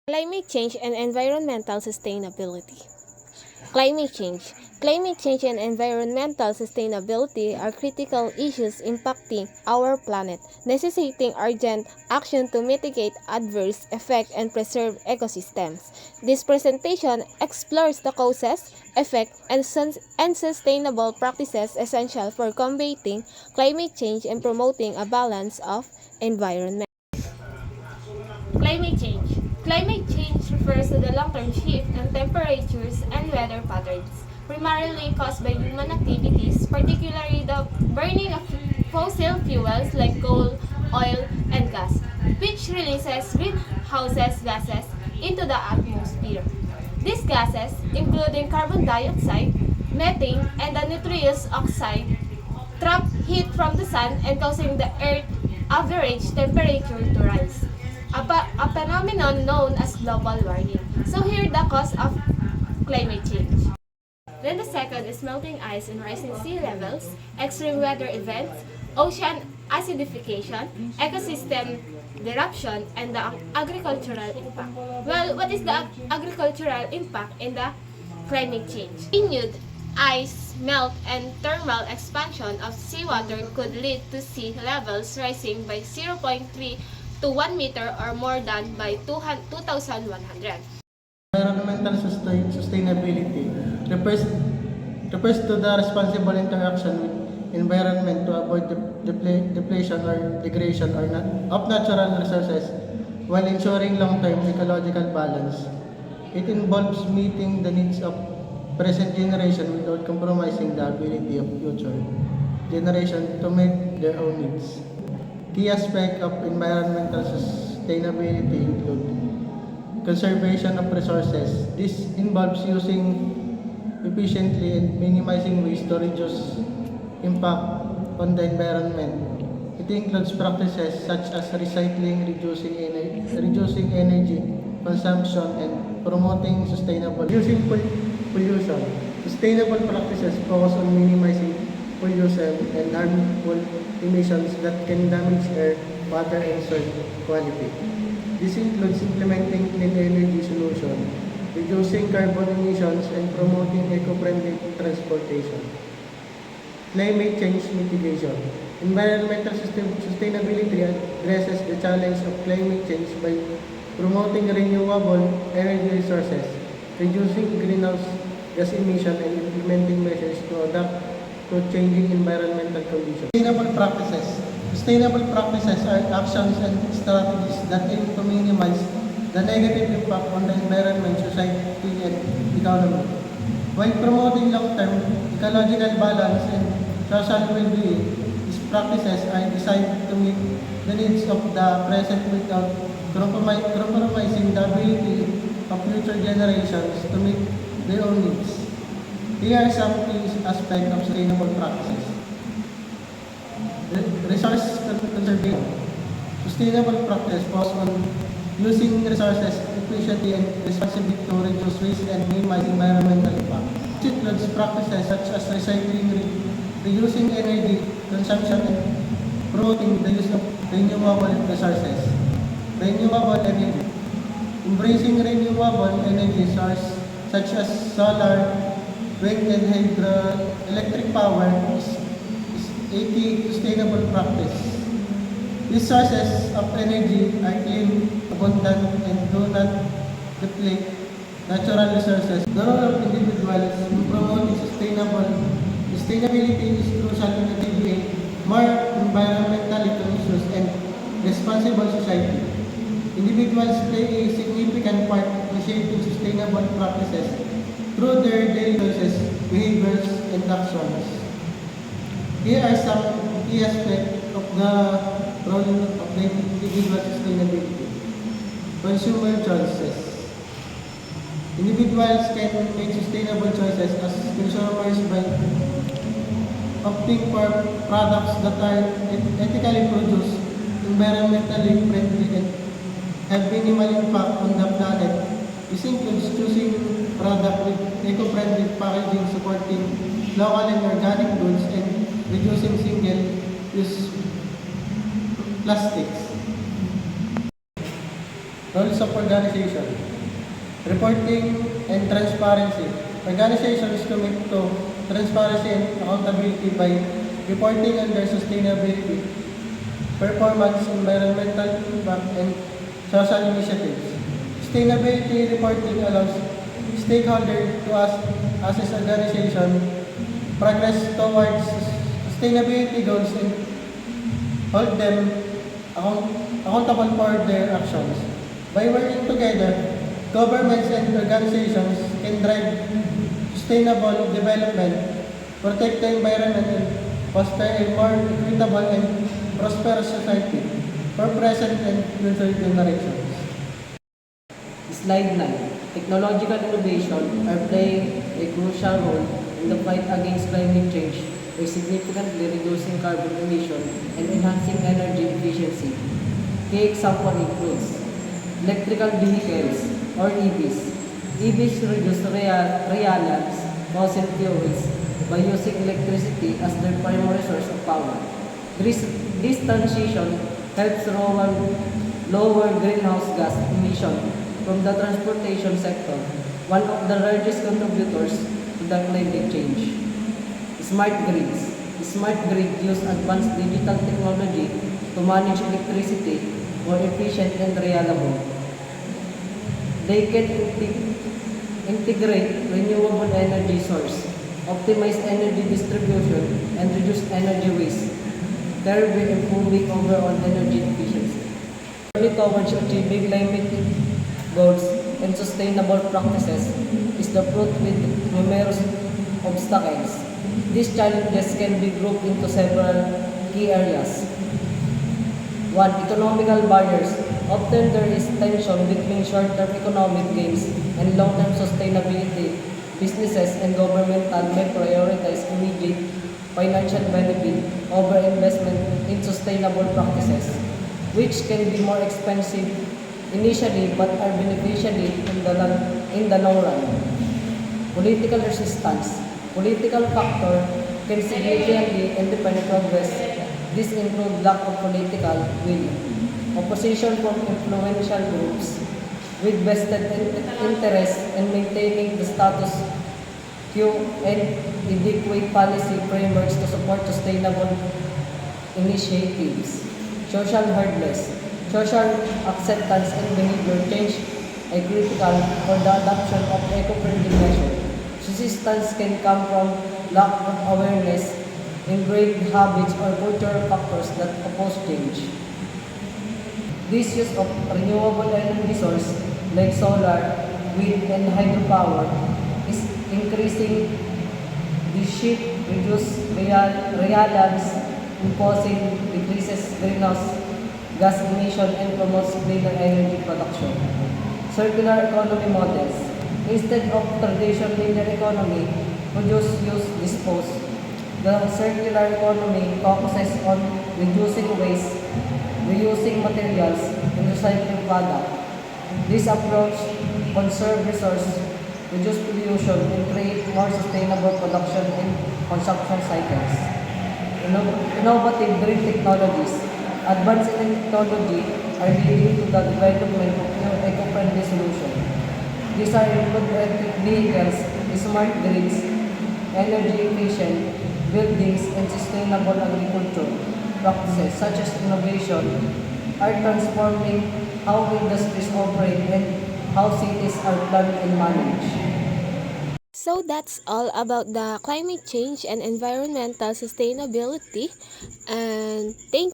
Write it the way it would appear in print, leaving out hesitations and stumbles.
Climate change and environmental sustainability. Climate change. Climate change and environmental sustainability are critical issues impacting our planet, necessitating urgent action to mitigate adverse effects and preserve ecosystems. This presentation explores the causes, effects, and sustainable practices essential for combating climate change and promoting a balance of environment. Climate change. Climate change refers to the long-term shift in temperatures and weather patterns, primarily caused by human activities, particularly the burning of fossil fuels like coal, oil, and gas, which releases greenhouse gases into the atmosphere. These gases, including carbon dioxide, methane, and the nitrous oxide, trap heat from the sun and causing the Earth's average temperature to rise. A phenomenon known as global warming. So here the cause of climate change. Then the second is melting ice and rising sea levels, extreme weather events, ocean acidification, ecosystem disruption, and the agricultural impact. Well, what is the agricultural impact in the climate change? Continued ice melt and thermal expansion of seawater could lead to sea levels rising by 0.3 to 1 meter or more than by 2100. Environmental sustainability refers to the responsible interaction with environment to avoid depletion or degradation of natural resources while ensuring long-term ecological balance. It involves meeting the needs of present generation without compromising the ability of future generation to meet their own needs. Key aspects of environmental sustainability include conservation of resources. This involves using efficiently and minimizing waste to reduce impact on the environment. It includes practices such as recycling, reducing energy consumption, and promoting sustainable reducing pollution. Sustainable practices focus on minimizing pollution and harmful emissions that can damage air, water, and soil quality. This includes implementing clean energy solutions, reducing carbon emissions, and promoting eco-friendly transportation. Climate change mitigation. Environmental sustainability addresses the challenge of climate change by promoting renewable energy resources, reducing greenhouse gas emissions, and implementing measures to adapt to changing environmental conditions. Sustainable practices are actions and strategies that aim to minimize the negative impact on the environment, society, and economy, while promoting long-term ecological balance and social well-being. These practices are designed to meet the needs of the present without compromising the ability of future generations to meet their own needs. Here are some key aspects of sustainable practices. Resource conservation. Sustainable practice focus on using resources efficiently and responsibly to reduce waste and minimize environmental impact. It includes practices such as recycling, reducing energy consumption, and promoting the use of renewable resources. Renewable energy. Embracing renewable energy sources such as solar, wind, and hydroelectric power is a key sustainable practice. These sources of energy are clean, abundant, and do not deplete natural resources. The role of individuals in promoting sustainability is crucial in achieving more environmentally conscious and responsible society. Individuals play a significant part in shaping sustainable practices through their daily choices, behaviors, and actions. Here are some key aspects of the role of the individual sustainability. Consumer choices. Individuals can make sustainable choices as consumers by opting for products that are ethically produced, environmentally friendly, and have minimal impact on the planet. This includes choosing products with eco-friendly packaging, supporting local and organic goods, and reducing single-use plastics. Roles of organization. Reporting and transparency. Organizations commit to transparency and accountability by reporting on their sustainability, performance, environmental impact, and social initiatives. Sustainability reporting allows stakeholders to assess organization progress towards sustainability goals and hold them accountable for their actions. By working together, governments and organizations can drive sustainable development, protect the environment, and foster a more equitable and prosperous society for present and future generations. Slide 9. Technological innovation are playing a crucial role in the fight against climate change by significantly reducing carbon emission and enhancing energy efficiency. Key example includes electrical vehicles or EVs. EVs reduce reliance fossil fuels by using electricity as their primary source of power. This transition helps lower greenhouse gas emission from the transportation sector, one of the largest contributors to the climate change. Smart grids. Smart grids use advanced digital technology to manage electricity more efficient and reliable. They can integrate renewable energy source, optimize energy distribution, and reduce energy waste, thereby improving overall energy efficiency. Journey towards achieving climate goals and sustainable practices is the fruit with numerous obstacles. These challenges can be grouped into several key areas. 1. Economical barriers. Often there is tension between short-term economic gains and long-term sustainability. Businesses and governmental may prioritize immediate financial benefit over investment in sustainable practices, which can be more expensive initially but are beneficial in the long run. Political resistance. Political factor can significantly impede progress. This includes lack of political will, opposition from influential groups with vested interests in maintaining the status quo, and adequate policy frameworks to support sustainable initiatives. Social hurdles. Social acceptance and behavior change are critical for the adoption of eco-friendly measures. Resistance can come from lack of awareness, ingrained habits, or cultural factors that oppose change. This use of renewable energy sources like solar, wind, and hydropower is increasing. This shift reduces reliance on fossil, decreases greenhouse gas emission, and promotes cleaner energy production. Circular economy models. Instead of traditional linear economy, produce, use, dispose, the circular economy focuses on reducing waste, reusing materials, and recycling products. This approach conserves resources, reduce pollution, and create more sustainable production and consumption cycles. Innovative green technologies. Advances in technology are leading to the development of new eco-friendly solutions. These are include electric vehicles, smart grids, energy efficient buildings, and sustainable agriculture. Practices such as innovation are transforming how industries operate and how cities are planned and managed. So that's all about the climate change and environmental sustainability. And thank